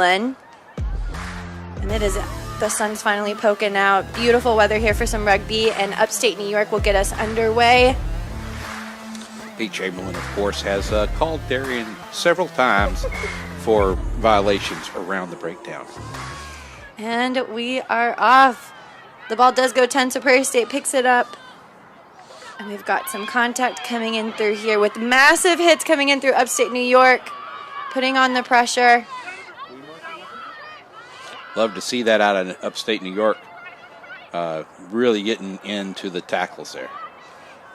And it is, the sun's finally poking out. Beautiful weather here for some rugby, and upstate New York will get us underway. Pete Chamberlain, of course, has called Darien several times for violations around the breakdown. And we are off. The ball does go 10, so Prairie State picks it up. And we've got some contact coming in through here with massive hits coming in through upstate New York, putting on the pressure. Love to see that out of upstate New York, really getting into the tackles there.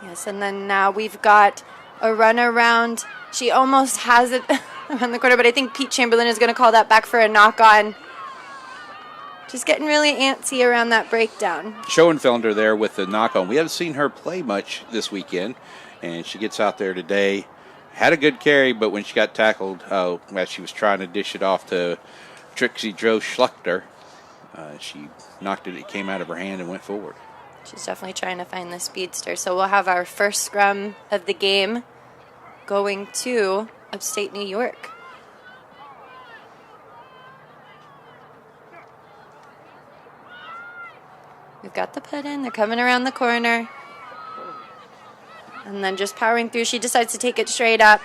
Yes, and then now we've got a run around. She almost has it around the corner, but I think Pete Chamberlain is going to call that back for a knock-on. Just getting really antsy around that breakdown. Schoenfelder there with the knock-on. We haven't seen her play much this weekend, and she gets out there today. Had a good carry, but when she got tackled, as she was trying to dish it off to Trixie Joe Schlechter, she knocked it. It came out of her hand and went forward. She's definitely trying to find the speedster. So we'll have our first scrum of the game going to upstate New York. We've got the put in. They're coming around the corner. And then just powering through. She decides to take it straight up.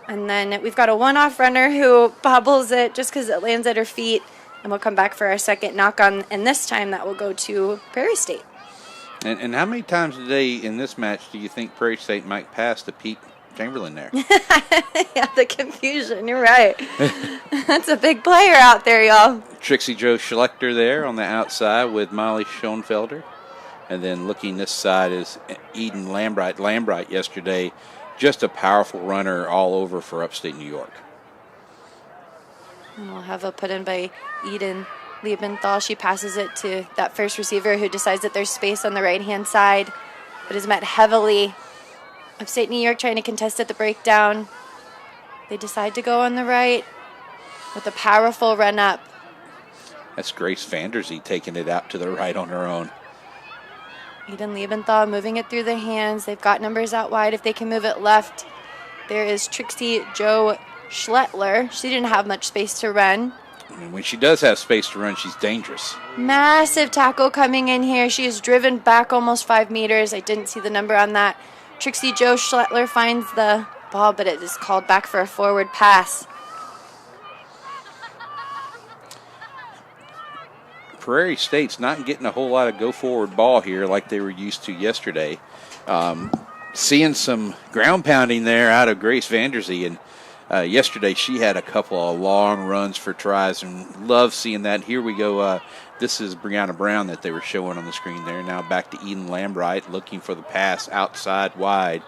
And then we've got a one-off runner who bobbles it just because it lands at her feet. And we'll come back for our second knock-on. And this time that will go to Prairie State. And how many times today in this match do you think Prairie State might pass to Pete Chamberlain there? Yeah, the confusion. You're right. That's a big player out there, y'all. Trixie Joe Schlechter there on the outside with Molly Schoenfelder. And then looking this side is Eden Lambright. Lambright yesterday, just a powerful runner all over for upstate New York. And we'll have a put in by Eden Liebenthal. She passes it to that first receiver who decides that there's space on the right-hand side, but is met heavily. Upstate New York trying to contest at the breakdown. They decide to go on the right with a powerful run up. That's Grace Vanderzee taking it out to the right on her own. Eden Liebenthal moving it through the hands. They've got numbers out wide. If they can move it left, there is Trixie Joe Schlettler. She didn't have much space to run. And when she does have space to run, she's dangerous. Massive tackle coming in here. She is driven back almost 5 meters. I didn't see the number on that. Trixie Joe Schlettler finds the ball, but it is called back for a forward pass. Prairie State's not getting a whole lot of go-forward ball here like they were used to yesterday. Seeing some ground pounding there out of Grace Vanderzee, and yesterday she had a couple of long runs for tries, and love seeing that. Here we go. This is Brianna Brown that they were showing on the screen there. Now back to Eden Lambright looking for the pass outside wide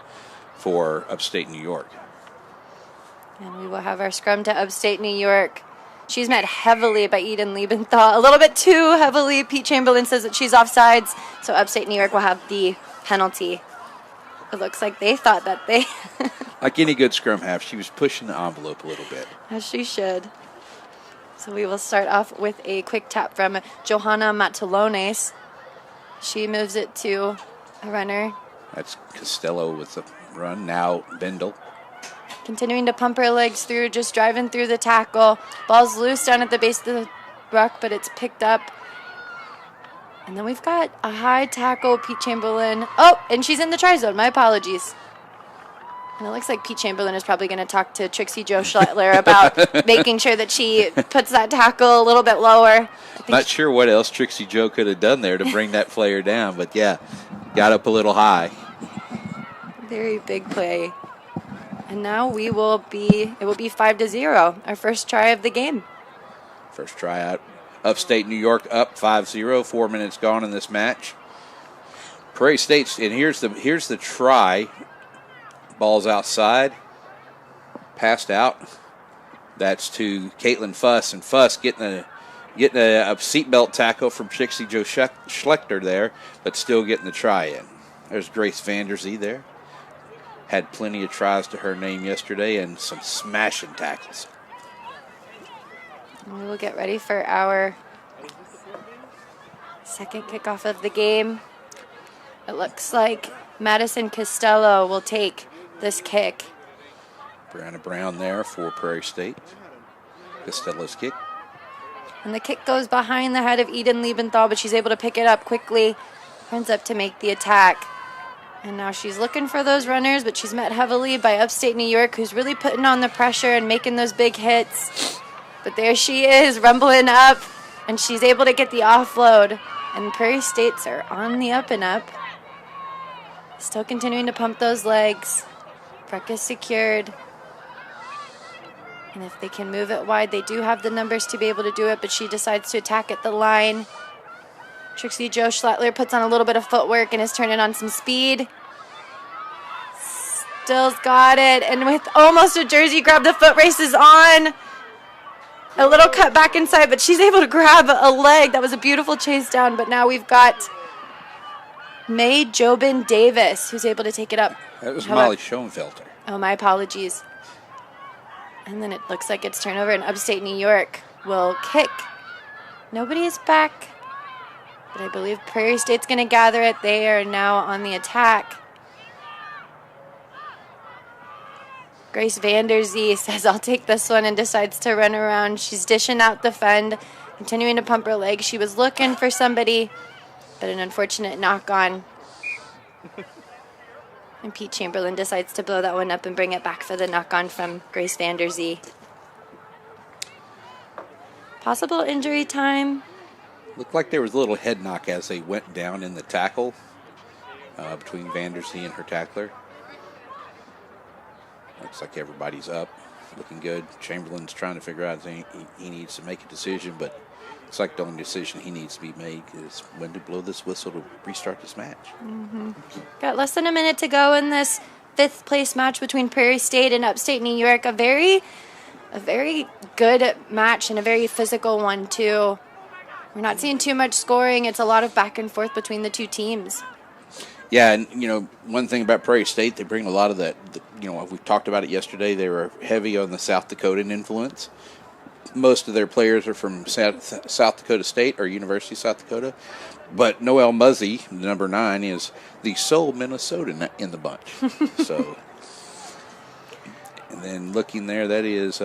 for upstate New York. And we will have our scrum to upstate New York. She's met heavily by Eden Liebenthal. A little bit too heavily. Pete Chamberlain says that she's offsides, so upstate New York will have the penalty. It looks like they thought that they... Like any good scrum half, she was pushing the envelope a little bit. As she should. So we will start off with a quick tap from Johanna Matalones. She moves it to a runner. That's Costello with the run. Now Bendel. Continuing to pump her legs through, just driving through the tackle. Ball's loose down at the base of the ruck, but it's picked up. And then we've got a high tackle, Pete Chamberlain. Oh, and she's in the try zone. My apologies. And it looks like Pete Chamberlain is probably going to talk to Trixie Joe Schlettler about making sure that she puts that tackle a little bit lower. Not sure what else Trixie Joe could have done there to bring that player down, but yeah, got up a little high. Very big play. And now it will be 5-0, our first try of the game. First try out. Upstate New York up 5-0, 4 minutes gone in this match. Prairie State's, and here's the try. Ball's outside, passed out. That's to Caitlin Fuss, and Fuss getting a seatbelt tackle from Trixie Joe Schlechter there, but still getting the try in. There's Grace Vanderzee there. Had plenty of tries to her name yesterday and some smashing tackles. We will get ready for our second kickoff of the game. It looks like Madison Costello will take this kick. Brianna Brown there for Prairie State. Costello's kick. And the kick goes behind the head of Eden Liebenthal, but she's able to pick it up quickly. Runs up to make the attack. And now she's looking for those runners, but she's met heavily by Upstate New York, who's really putting on the pressure and making those big hits. But there she is, rumbling up, and she's able to get the offload. And Prairie States are on the up and up. Still continuing to pump those legs. Breck is secured. And if they can move it wide, they do have the numbers to be able to do it, but she decides to attack at the line. Trixie Jo Schlettler puts on a little bit of footwork and is turning on some speed. Still's got it, and with almost a jersey grab, the foot race is on. A little cut back inside, but she's able to grab a leg. That was a beautiful chase down, but now we've got May Jobin Davis, who's able to take it up. That was Molly Schoenfelter. Oh, my apologies. And then it looks like it's turnover, and Upstate New York will kick. Nobody is back, but I believe Prairie State's going to gather it. They are now on the attack. Grace Vanderzee says, I'll take this one, and decides to run around. She's dishing out the fend, continuing to pump her leg. She was looking for somebody, but an unfortunate knock on. And Pete Chamberlain decides to blow that one up and bring it back for the knock-on from Grace Vanderzee. Possible injury time. Looked like there was a little head knock as they went down in the tackle between Vanderzee and her tackler. Looks like everybody's up, looking good. Chamberlain's trying to figure out he needs to make a decision, but it's like the only decision he needs to be made is when to blow this whistle to restart this match. Mm-hmm. Got less than a minute to go in this fifth place match between Prairie State and Upstate New York. A very good match and a very physical one too. We're not seeing too much scoring. It's a lot of back and forth between the two teams. Yeah, and one thing about Prairie State, they bring a lot of that. We talked about it yesterday. They were heavy on the South Dakotan influence. Most of their players are from South Dakota State or University of South Dakota. But Noelle Muzzy, number 9, is the sole Minnesotan in the bunch. So, and then looking there, that's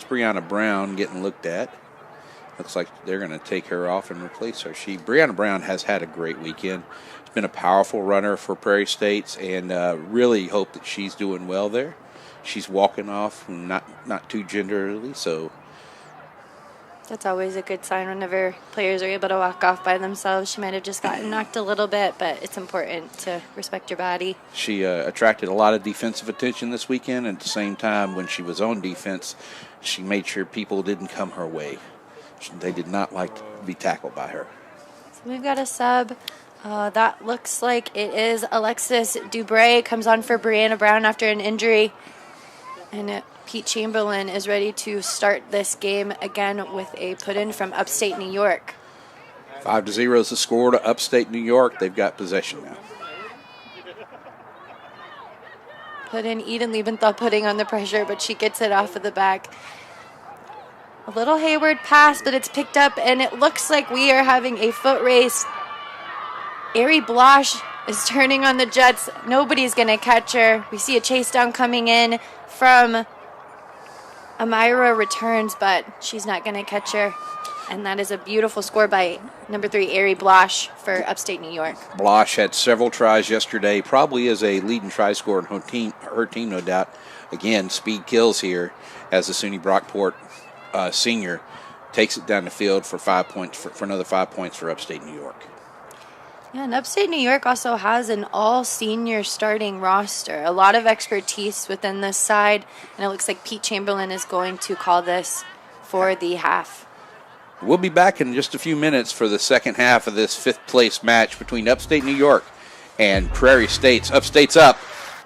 Brianna Brown getting looked at. Looks like they're going to take her off and replace her. Brianna Brown has had a great weekend. It's been a powerful runner for Prairie States, and really hope that she's doing well there. She's walking off, not too gingerly, so. That's always a good sign whenever players are able to walk off by themselves. She might have just gotten knocked a little bit, but it's important to respect your body. She attracted a lot of defensive attention this weekend, and at the same time, when she was on defense, she made sure people didn't come her way. They did not like to be tackled by her. So we've got a sub. That looks like it is Alexis Dubray. Comes on for Brianna Brown after an injury. And Pete Chamberlain is ready to start this game again with a put-in from Upstate New York. 5-0 is the score to Upstate New York. They've got possession now. Put in Eden Liebenthal putting on the pressure, but she gets it off of the back. A little Hayward pass, but it's picked up, and it looks like we are having a foot race. Ari Blosh is turning on the Jets. Nobody's going to catch her. We see a chase down coming in from Amira Returns, but she's not going to catch her. And that is a beautiful score by number 3, Ari Blosh for Upstate New York. Blosh had several tries yesterday, probably is a leading try scorer in her team, no doubt. Again, speed kills here as the SUNY Brockport senior takes it down the field for 5 points, for another 5 points for Upstate New York. Yeah, and Upstate New York also has an all-senior starting roster. A lot of expertise within this side, and it looks like Pete Chamberlain is going to call this for the half. We'll be back in just a few minutes for the second half of this fifth-place match between Upstate New York and Prairie State's. Upstate's up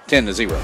10-0.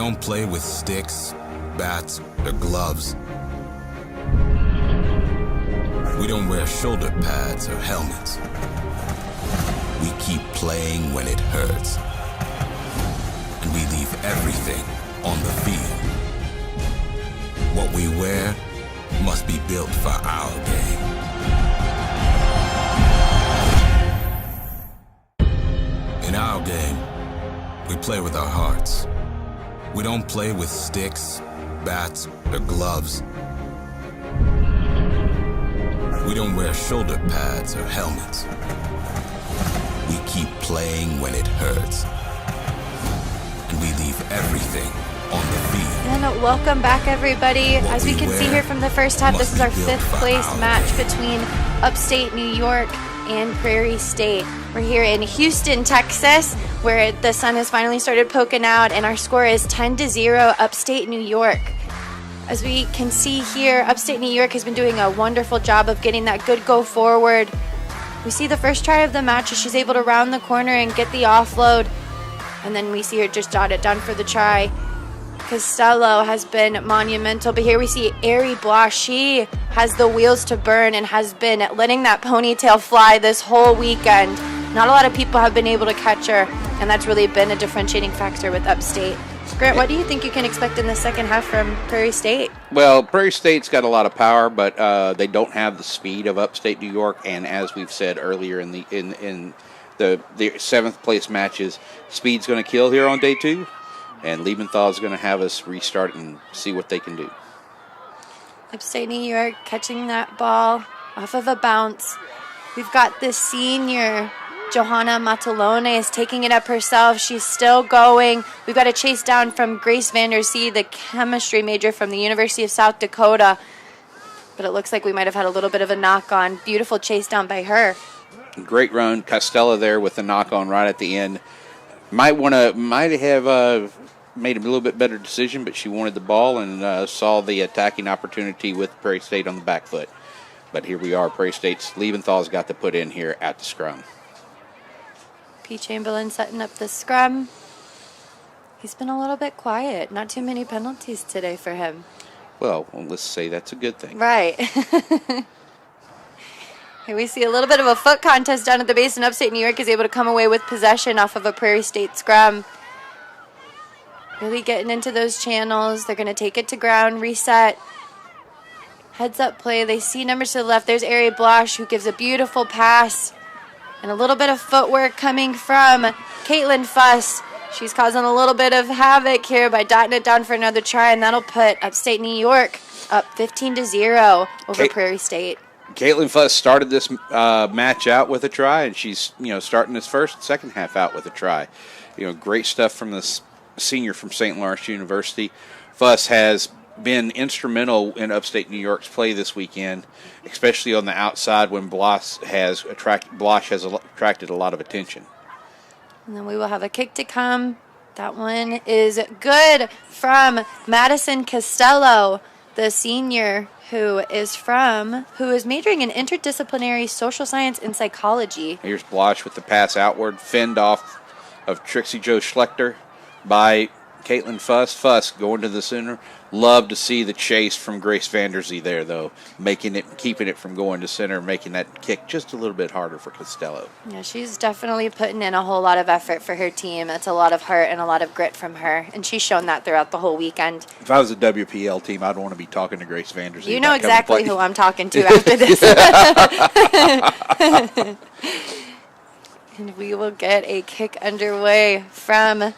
don't play with sticks, bats, or gloves. We don't wear shoulder pads or helmets. We keep playing when it hurts. And we leave everything on the field. What we wear must be built for our game. In our game, we play with our hearts. We don't play with sticks, bats, or gloves. We don't wear shoulder pads or helmets. We keep playing when it hurts. And we leave everything on the field. And welcome back, everybody. As we can see here from the first half, this is our 5th place match between Upstate New York and Prairie State. We're here in Houston, Texas, where the sun has finally started poking out, and our score is 10-0 Upstate New York. As we can see here, Upstate New York has been doing a wonderful job of getting that good go forward. We see the first try of the match as she's able to round the corner and get the offload, and then we see her just jot it down for the try. Costello has been monumental, but here we see Ari Blosh. She has the wheels to burn and has been letting that ponytail fly this whole weekend. Not a lot of people have been able to catch her, and that's really been a differentiating factor with Upstate. Grant, what do you think you can expect in the second half from Prairie State? Well, Prairie State's got a lot of power, but they don't have the speed of Upstate New York, and as we've said earlier in the 7th place matches, speed's going to kill here on day 2. And Liebenthal is going to have us restart and see what they can do. Upstate New York catching that ball off of a bounce. We've got the senior, Johanna Matalone, is taking it up herself. She's still going. We've got a chase down from Grace Vandersee, the chemistry major from the University of South Dakota. But it looks like we might have had a little bit of a knock-on. Beautiful chase down by her. Great run. Costello there with the knock-on right at the end. Might have made a little bit better decision, but she wanted the ball and saw the attacking opportunity with Prairie State on the back foot. But here we are. Prairie State's Liebenthal's got to put in here at the scrum. P. Chamberlain setting up the scrum. He's been a little bit quiet. Not too many penalties today for him. Well, let's say that's a good thing. Right. Here we see a little bit of a foot contest down at the base, and Upstate New York is able to come away with possession off of a Prairie State scrum. Really getting into those channels. They're going to take it to ground, reset. Heads up play. They see numbers to the left. There's Ari Blosh, who gives a beautiful pass. And a little bit of footwork coming from Caitlin Fuss. She's causing a little bit of havoc here by dotting it down for another try, and that'll put Upstate New York up 15-0 over Prairie State. Caitlin Fuss started this match out with a try, and she's starting this second half out with a try. Great stuff from this senior from St. Lawrence University. Fuss has been instrumental in Upstate New York's play this weekend, especially on the outside when Blosh has attracted a lot of attention. And then we will have a kick to come. That one is good from Madison Costello, the senior who is majoring in interdisciplinary social science and psychology. Here's Blosh with the pass outward, fend off of Trixie Jo Schlechter by Caitlin Fuss. Fuss going to the center. Love to see the chase from Grace Vandersee there, though, keeping it from going to center, making that kick just a little bit harder for Costello. Yeah, she's definitely putting in a whole lot of effort for her team. That's a lot of heart and a lot of grit from her, and she's shown that throughout the whole weekend. If I was a WPL team, I'd want to be talking to Grace Vandersee. You know exactly who I'm talking to after this. And we will get a kick underway from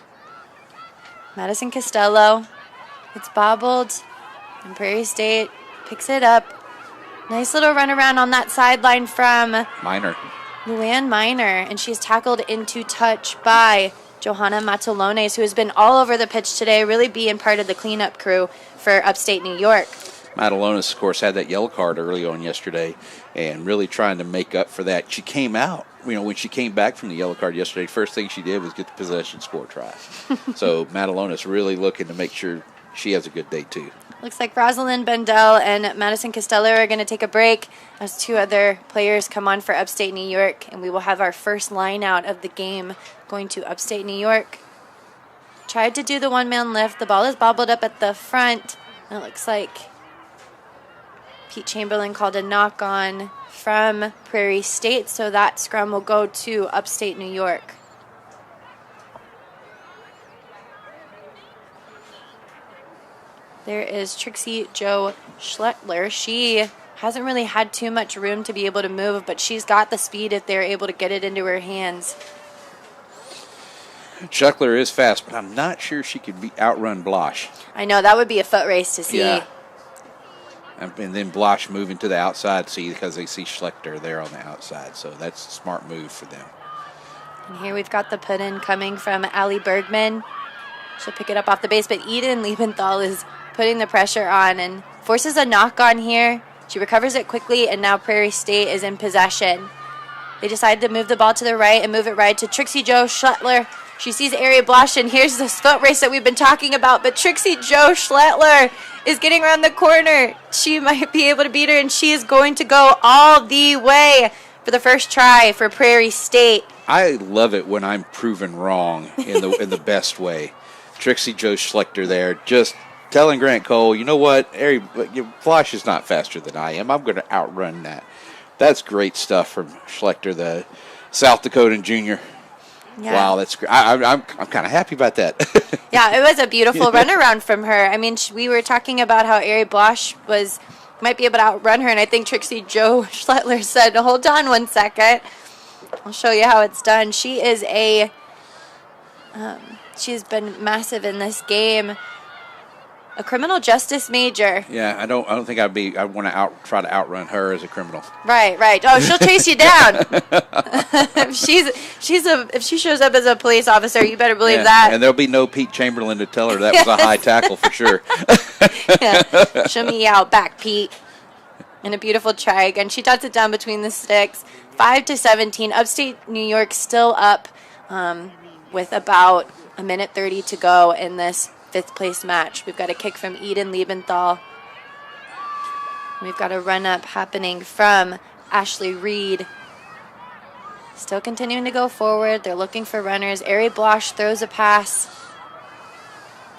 Madison Costello. It's bobbled, and Prairie State picks it up. Nice little run around on that sideline from Luann Miner, and she's tackled into touch by Johanna Matalones, who has been all over the pitch today, really being part of the cleanup crew for Upstate New York. Matalones, of course, had that yellow card early on yesterday and really trying to make up for that. She came out, when she came back from the yellow card yesterday, first thing she did was get the possession score try. So Matalones really looking to make sure she has a good day, too. Looks like Rosalind Bendel and Madison Costello are going to take a break as two other players come on for Upstate New York, and we will have our first line out of the game going to Upstate New York. tried to do the one-man lift. The ball is bobbled up at the front. And it looks like Pete Chamberlain called a knock-on from Prairie State, so that scrum will go to Upstate New York. There is Trixie Jo Schlettler. She hasn't really had too much room to be able to move, but she's got the speed if they're able to get it into her hands. Schlettler is fast, but I'm not sure she could outrun Blosh. I know, that would be a foot race to see. Yeah. And then Blosh moving to the outside, because they see Schlechter there on the outside. So that's a smart move for them. And here we've got the put-in coming from Allie Bergman. She'll pick it up off the base, but Eden Liebenthal is putting the pressure on and forces a knock-on here. She recovers it quickly, and now Prairie State is in possession. They decided to move the ball to the right and move it right to Trixie Jo Schlettler. She sees Ari Blosh, and here's this foot race that we've been talking about, but Trixie Jo Schlettler is getting around the corner. She might be able to beat her, and she is going to go all the way for the first try for Prairie State. I love it when I'm proven wrong in the best way. Trixie Jo Schlechter there, just telling Grant Cole, you know what, Blosh is not faster than I am. I'm going to outrun that. That's great stuff from Schlechter, the South Dakotan junior. Yeah. Wow, that's great. I'm kind of happy about that. Yeah, it was a beautiful runaround from her. I mean, we were talking about how Ari Blosh might be able to outrun her, and I think Trixie Jo Schlettler said, hold on one second. I'll show you how it's done. She is she's been massive in this game. A criminal justice major. Yeah, I don't think I want to try to outrun her as a criminal. Right. Oh, she'll chase you down. If she shows up as a police officer, you better believe that. And there'll be no Pete Chamberlain to tell her that was a high tackle for sure. Yeah. Show me out back, Pete. And a beautiful try again. She dots it down between the sticks. 5-17. Upstate New York still up with about a minute 30 to go in this fifth place match. We've got a kick from Eden Liebenthal. We've got a run up happening from Ashley Reed. Still continuing to go forward. They're looking for runners. Ari Blosh throws a pass.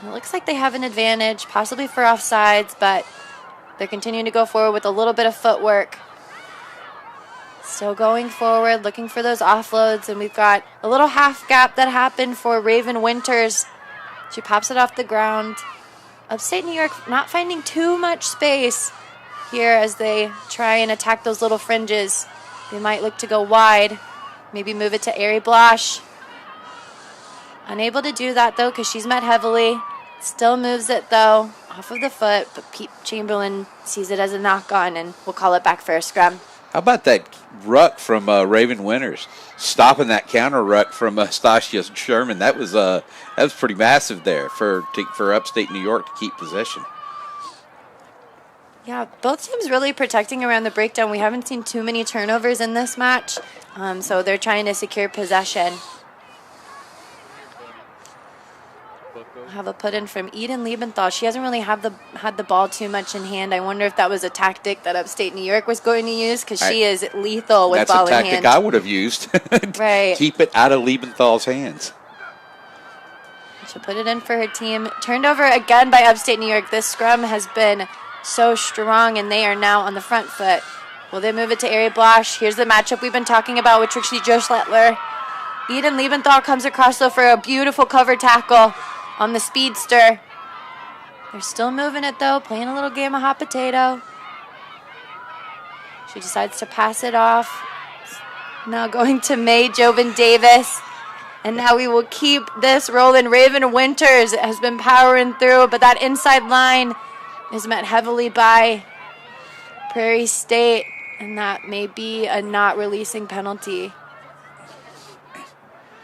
It looks like they have an advantage, possibly for offsides, but they're continuing to go forward with a little bit of footwork. Still going forward, looking for those offloads, and we've got a little half gap that happened for Raven Winters. She pops it off the ground. Upstate New York not finding too much space here as they try and attack those little fringes. They might look to go wide. Maybe move it to Ari Blosh. Unable to do that, though, because she's met heavily. Still moves it, though, off of the foot. But Pete Chamberlain sees it as a knock-on, and we'll call it back for a scrum. How about that ruck from Raven Winters, stopping that counter ruck from Stasia Sherman? That was pretty massive there for Upstate New York to keep possession. Yeah, both teams really protecting around the breakdown. We haven't seen too many turnovers in this match, so they're trying to secure possession. Have a put in from Eden Liebenthal. She hasn't really had the ball too much in hand. I wonder if that was a tactic that Upstate New York was going to use, because she is lethal with ball in hand. That's a tactic I would have used. Right. Keep it out of Liebenthal's hands. She'll put it in for her team. Turned over again by Upstate New York. This scrum has been so strong, and they are now on the front foot. Will they move it to Ari Blosh? Here's the matchup we've been talking about with Trixie Jo Schlettler. Eden Liebenthal comes across, though, for a beautiful cover tackle on the speedster. They're still moving it, though, playing a little game of hot potato. She decides to pass it off. Now going to May Jobin Davis. And now we will keep this rolling. Raven Winters has been powering through, but that inside line is met heavily by Prairie State, and that may be a not releasing penalty.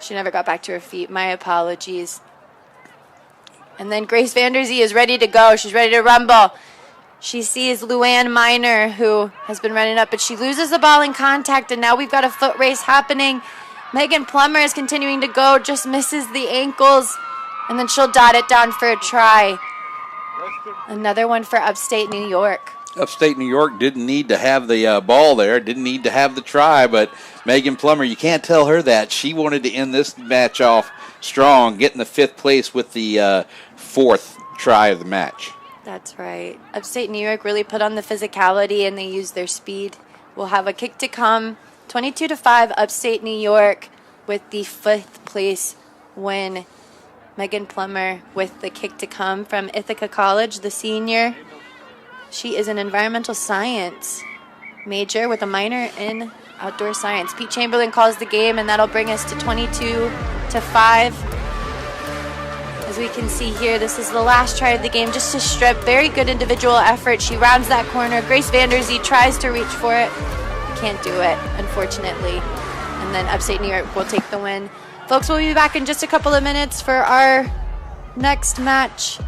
She never got back to her feet. My apologies. And then Grace Vanderzee is ready to go. She's ready to rumble. She sees Luann Miner, who has been running up, but she loses the ball in contact, and now we've got a foot race happening. Megan Plummer is continuing to go, just misses the ankles, and then she'll dot it down for a try. Another one for Upstate New York. Upstate New York didn't need to have the ball there, didn't need to have the try, but Megan Plummer, you can't tell her that. She wanted to end this match off strong, getting the 5th place with the 4th try of the match. That's right. Upstate New York really put on the physicality, and they used their speed. We'll have a kick to come. 22-5, Upstate New York with the 5th place win. Megan Plummer with the kick to come from Ithaca College, the senior. She is an environmental science major with a minor in outdoor science. Pete Chamberlain calls the game, and that'll bring us to 22-5. As we can see here, this is the last try of the game, just to strip. Very good individual effort. She rounds that corner. Grace Vanderzee tries to reach for it. Can't do it, unfortunately. And then Upstate New York will take the win. Folks, we'll be back in just a couple of minutes for our next match.